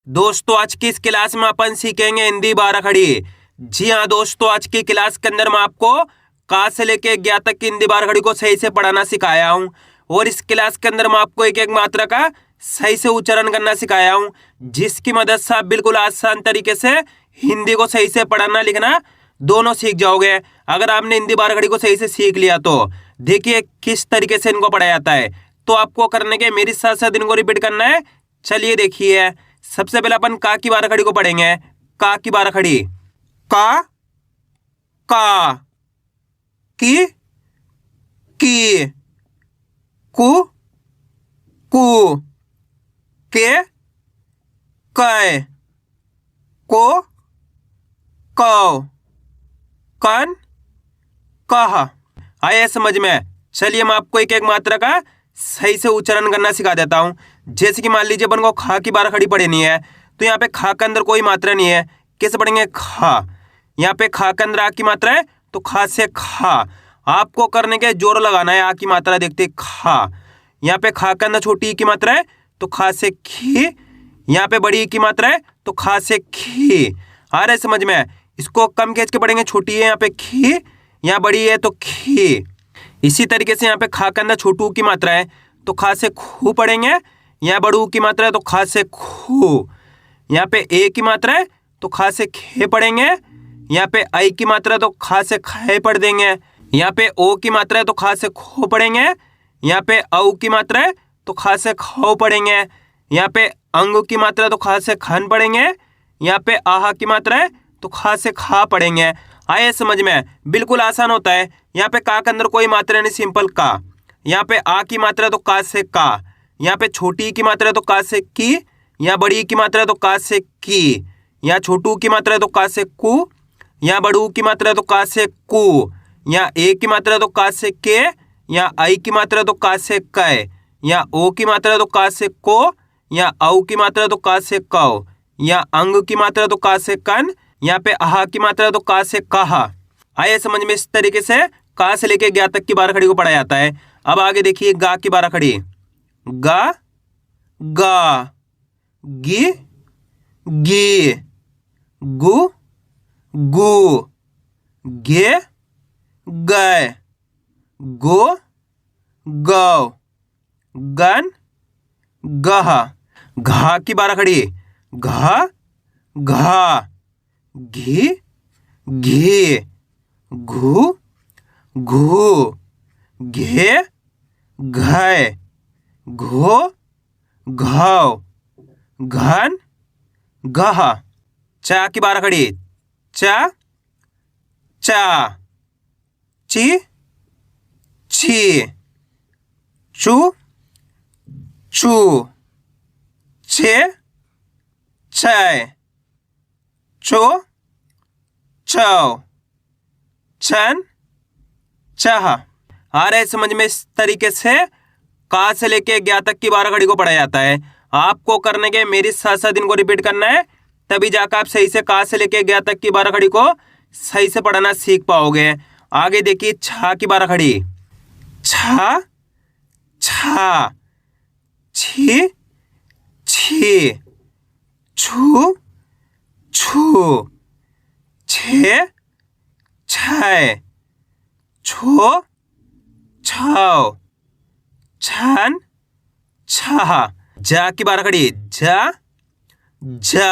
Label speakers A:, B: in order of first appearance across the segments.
A: दोस्तों आज की इस क्लास में अपन सीखेंगे हिंदी बारह खड़ी। जी हाँ दोस्तों, आज की क्लास के अंदर मैं आपको का से लेके ज्ञा तक की हिंदी बारह खड़ी को सही से पढ़ाना सिखाया हूँ और इस क्लास के अंदर मैं आपको एक एक मात्रा का सही से उच्चारण करना सिखाया हूँ, जिसकी मदद से आप बिल्कुल आसान तरीके से हिंदी को सही से पढ़ना लिखना दोनों सीख जाओगे। अगर आपने हिंदी बारह खड़ी को सही से सीख लिया तो देखिए किस तरीके से इनको पढ़ा जाता है। तो आपको करने के मेरे साथ साथ इनको रिपीट करना है। चलिए देखिए, सबसे पहले अपन का की बारह खड़ी को पढ़ेंगे। का की बारह खड़ी, का की कु के कै को कौ कन कह। आया समझ में? चलिए मैं आपको एक एक मात्रा का सही से उच्चारण करना सिखा देता हूँ। जैसे कि मान लीजिए अपन को खा की बारह खड़ी पढ़नी है, तो यहाँ पे खा के अंदर कोई मात्रा नहीं है, कैसे पढ़ेंगे? खा। यहाँ पे खा के अंदर आ की मात्रा है, तो खा से खा। आपको करने के जोर लगाना है। आ की मात्रा देखते खा। यहाँ पे खा के अंदर छोटी ई की मात्रा है, तो खा से खी। यहाँ पे बड़ी ई की मात्रा है, तो खा से खी। आ रहा है समझ में? इसको कम खींच के पढ़ेंगे। छोटी है यहाँ पे खी, यहाँ बड़ी है तो खी। इसी तरीके से यहाँ पे खा के अंदर छोटू की मात्रा है, तो खा से खू पढ़ेंगे। यहाँ बड़ू की मात्रा है, तो खा से खू। यहाँ पे ए की मात्रा है, तो खा से खे पढ़ेंगे। यहाँ पे आई की मात्रा है, तो खा से खे पढ़ देंगे। यहाँ पे ओ की मात्रा है, तो खा से खो पढ़ेंगे। यहाँ पे औ की मात्रा है, तो खा से खो पढ़ेंगे। यहाँ पे अंग की मात्रा है, तो खा से खन पढ़ेंगे। यहाँ पे आहा की मात्रा है, तो खा से खा पढ़ेंगे। आए समझ में? बिल्कुल आसान होता है। यहाँ पे का के अंदर कोई मात्रा नहीं, सिंपल का। यहाँ पे आ की मात्रा है, तो का से का। यहाँ पे छोटी की मात्रा है, तो का से की। यहाँ बड़ी की मात्रा है, तो का से की। यहाँ छोटू की मात्रा है, तो का से कु। यहाँ बड़ू की मात्रा है, तो का से कु। यहाँ ए की मात्रा है, तो का से के। यहाँ आई की मात्रा है, तो का से कै। यहाँ ओ की मात्रा है, तो का से को। यहाँ औ की मात्रा है, तो का से कौ। यहाँ अंग की मात्रा है, तो का से कन। यहाँ पे आहा की मात्रा है, तो का से कहा। आइए समझ में? इस तरीके से का से लेके ज्ञा तक की बारह खड़ी को पढ़ा जाता है। अब आगे देखिए गा की बारह खड़ी। गा गा गी गी गु गु गे गै गो गौ गन गह। घा की बारह खड़ी। घा घा घी घी घू घू घे घै घो घौ घन गह। चा की बारह खड़ी। चा चा ची छी चू चू छे छै चो चौ छन चाह। आ रहे समझ में? इस तरीके से का से लेके ज्ञा तक की बारह खड़ी को पढ़ा जाता है। आपको करने के मेरे साथ साथ इनको रिपीट करना है, तभी जाकर आप सही से का से लेके ज्ञा तक की बारह खड़ी को सही से पढ़ना सीख पाओगे। आगे देखिए छा की बारह खड़ी। छा छा छी छी छू छू छे छै छो छौ छन छह। जा की बारह खड़ी। जा जा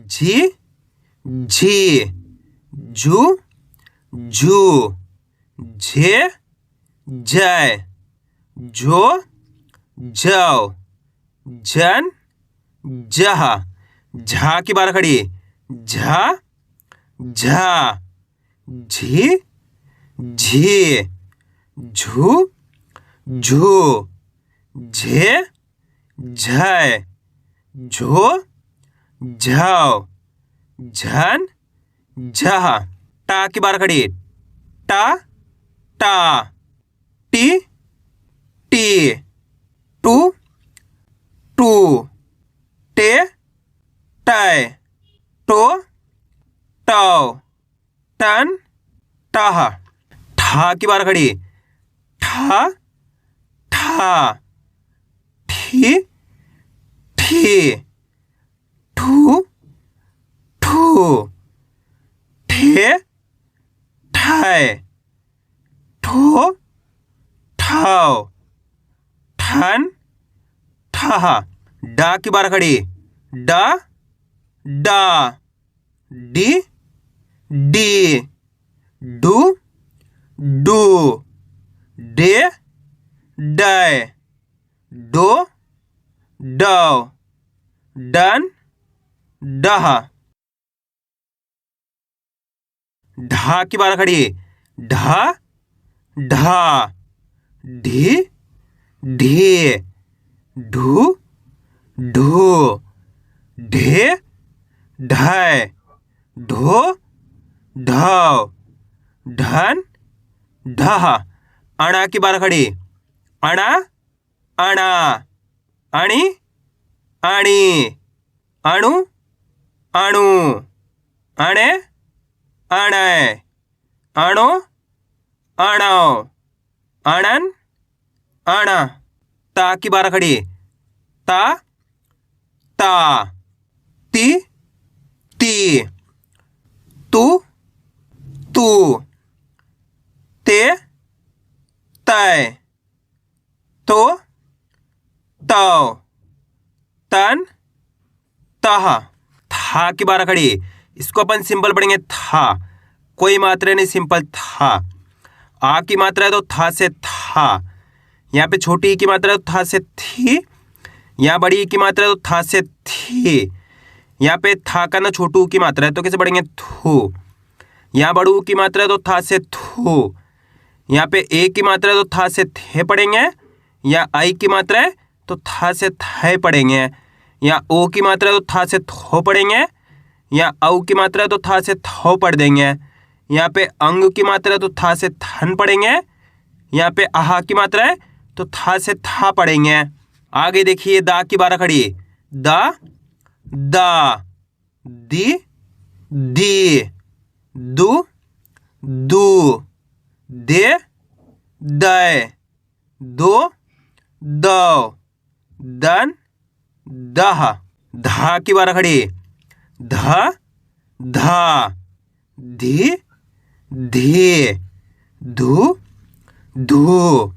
A: जी झी जू जू झे जय जो जौ जन जह। झा की बारह खड़ी। झा झा झी झी झू झू झे झै झो झौ झन झह। टा की बारह खड़ी। टा टा टी टी टू टू टे टै टो टौ टन टह। ठा की बारह खड़ी। ठा ठा ठी ठी ठू ठू, ठे ठाय, ठो ठाव, ठन ठहा। डा की बार खड़ी, डा डा, डी डी, डू डू, डे डाय, डो डव, डन डहा। ढा की बार खड़ी, ढा ढा, ढी ढे, ढू ढो, ढे ढाय, ढो ढव, ढन ढहा। अणा की बार खड़ी, अणा अणा, अणी अणी, अणु अणु, अणे अणय, अणो अणव, अणन अणा। ता की बार खड़ी, ता ता, ती ती, तू तू, ते तय, तो तव, तन तहा। था की बार खड़ी, इसको अपन सिंपल पढ़ेंगे था, कोई मात्रा नहीं, सिंपल था। आ की मात्रा है तो था से था, यहाँ पे छोटी ई की मात्रा है तो था से थी, यहाँ बड़ी ई की मात्रा है तो था से थी। यहाँ पे था का ना छोटू ऊ की मात्रा है तो कैसे पढ़ेंगे थू। यहाँ बड़ू ऊ की मात्रा है तो था से थू। यहाँ पे ए की मात्रा है तो था से थे पढ़ेंगे, या आई की मात्रा है तो था से थे पढ़ेंगे, या ओ की मात्रा है तो था से थो पढ़ेंगे, या औ की मात्रा है तो था से थो पढ़ देंगे। यहाँ पे अंग की मात्रा है तो था से थन पढ़ेंगे, यहाँ पे आहा की मात्रा है तो था से था पढ़ेंगे। आगे देखिए दा की बार खड़ी, दा दा, दी दी, दू दू, दे दय, दो दव, दन दहा। धा की बार खड़ी, धा धा, धी धी, धू धू,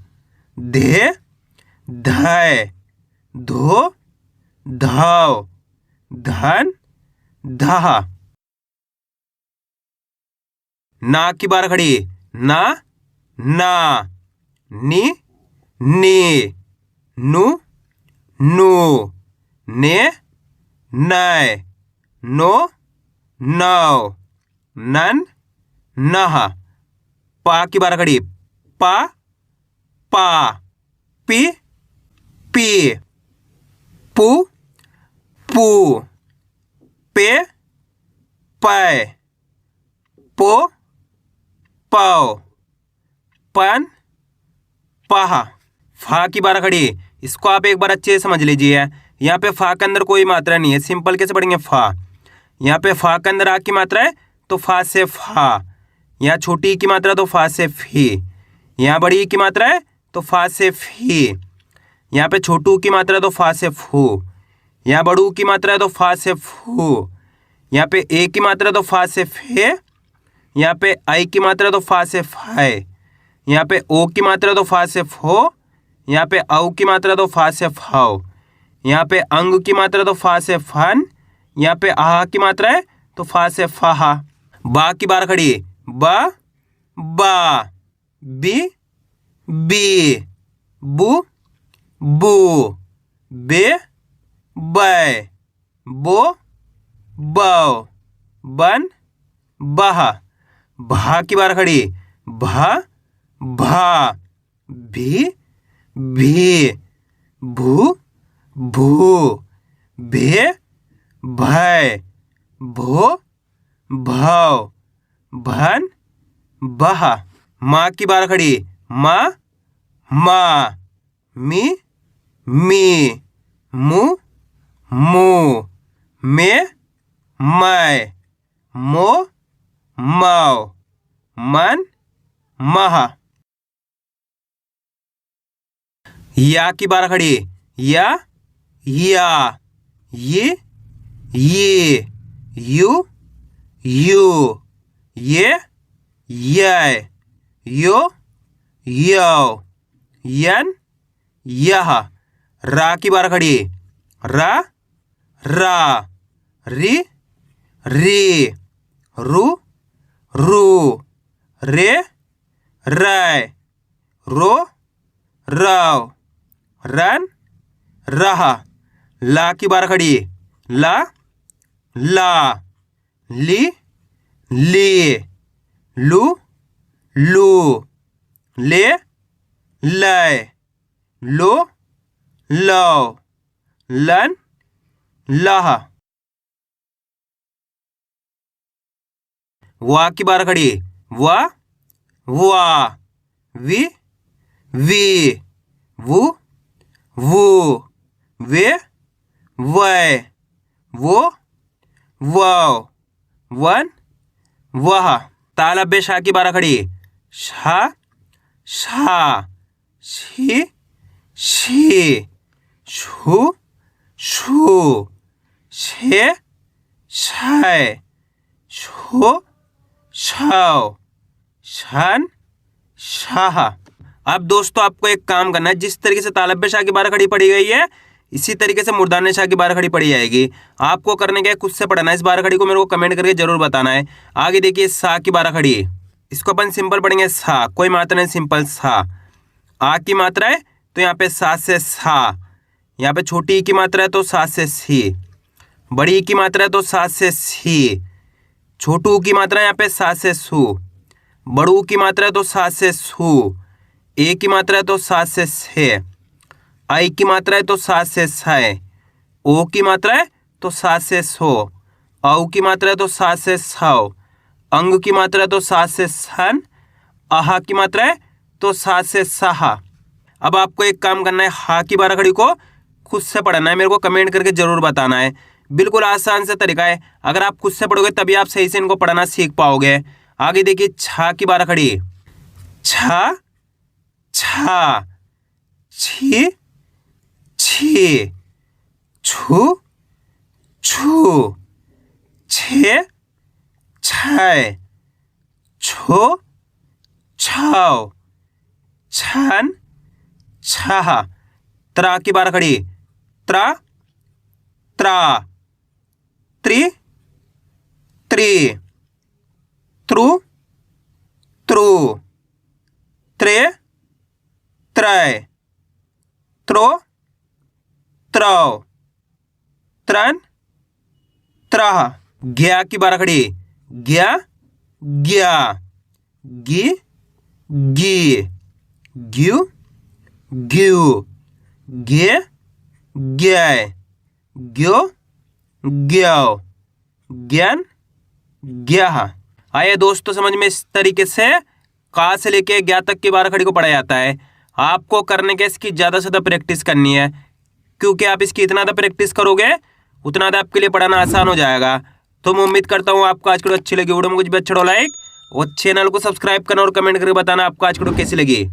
A: धे धय, धो धव, धन दहा। ना की बार खड़ी, ना ना, नी नी, नु नु, ने नय, नो नव, नन नहा। पा की बार खड़ी, पा पा, पी पी, पू पू, पे पै, पो पौ, पन पहा। फा की बार खड़ी, इसको आप एक बार अच्छे से समझ लीजिए। यहाँ पे फा के अंदर कोई मात्रा नहीं है, सिंपल कैसे पढ़ेंगे फा। यहाँ पे फा के अंदर आ की मात्रा है तो फा से फा, यहाँ छोटी की मात्रा तो फा से फी, यहाँ बड़ी की मात्रा है तो फा से फी, यहाँ पे छोटू की मात्रा तो फा से फू, यहाँ बड़ू की मात्रा है तो फा से फू, यहाँ पे ए की मात्रा तो फा से फे, यहाँ पे आई की मात्रा तो फा से फाय, यहाँ पे ओ की मात्रा तो फा से फो, यहाँ पे औ की मात्रा तो फा से फाओ, यहाँ पे अंग की मात्रा तो फा से फन, यहाँ पे आहा की मात्रा है तो फा से फाहा। बा की बार खड़ी, बा बा, बी बी, बू बू, बे बै, बो बौ, बन बहा। भा की बार खड़ी, भा भा, भी भी, भू भू, भे भय, भो भव, भन बहा। माँ की बार खड़ी, माँ माँ, मी मी, मु मू, मे मैं, मो मौ, मन महा। या की बार खड़ी, या ये ये, यू, यू, ये, यो, यो, यन, यह। रा की बार खड़ी, रा, रा, री, री, रू, रू, रे, रै, रो, रव, रन, रह। ला की बार खड़ी, ला, ला, ली, ली, लू, लू, ले, लय, लो, लो, लन, लह। वा की बार खड़ी, वा, वा, वी, वी, वू, वू, वे, वै, वो, वो, वन, वह। तालब्य शाह की बार खड़ी, शा, शा, शी, शी, शू, शू, शे, शय, शो, छव, शन, शाह। अब दोस्तों आपको एक काम करना है, जिस तरीके से तालब्य शाह की बार खड़ी पड़ी गई है इसी तरीके से मूर्धन्य शाह की बार खड़ी पड़ी जाएगी। आपको करने का खुद से पढ़ना है, इस बार खड़ी को मेरे को कमेंट करके जरूर बताना है। आगे देखिए सा की बार खड़ी, इसको अपन सिंपल पढ़ेंगे सा, कोई मात्रा नहीं, सिंपल सा। आ की मात्रा है तो यहाँ पे सा से सा, यहाँ पे छोटी ई की मात्रा है तो सा से सी, बड़ी ई की मात्रा है तो सा से सी, छोटू ऊ की मात्रा है यहाँ पे सा से सू, बड़ू की मात्रा है तो सा से सू, ए की मात्रा है तो सा से से, आई की मात्रा है तो सा से सै, ओ की मात्रा है तो सा से सो, औ की मात्रा है तो सा से सौ, अंग की मात्रा है तो सा से सन, आहा की मात्रा है तो सा से सहा। अब आपको एक काम करना है, हा की बार खड़ी को खुद से पढ़ना है, मेरे को कमेंट करके जरूर बताना है। बिल्कुल आसान सा तरीका है, अगर आप खुद से पढ़ोगे तभी आप सही से इनको पढ़ना सीख पाओगे। आगे देखिए छा की बार खड़ी, छा, छा, छी, छी, छू, छू, छे, छै, छो, छौ, छन, छह। त्रा की बार खड़ी, त्रा, त्रा, त्रि, त्रि, त्रु, त्रु, त्रे, त्रय, त्रो, त्रौ, त्रन, त्रह। ग्या की बार खड़ी, ग्या, ग्या, गी, गी, ग्यू, ग्यू, गे, ग्याय, ग्यो, ग्यो, ज्ञान, ग्याह। आइए दोस्तों समझ में, इस तरीके से का से लेके ज्ञा तक की बार खड़ी को पढ़ा जाता है। आपको करने के इसकी ज़्यादा से ज़्यादा प्रैक्टिस करनी है, क्योंकि आप इसकी इतना ज़्यादा प्रैक्टिस करोगे उतना ज़्यादा आपके लिए पढ़ाना आसान हो जाएगा। तो मैं उम्मीद करता हूँ आपको आज की वीडियो अच्छी लगी। वीडियो में कुछ भी अच्छा हो लाइक और चैनल को सब्सक्राइब करना और कमेंट करके बताना आपको आज की वीडियो कैसी लगी।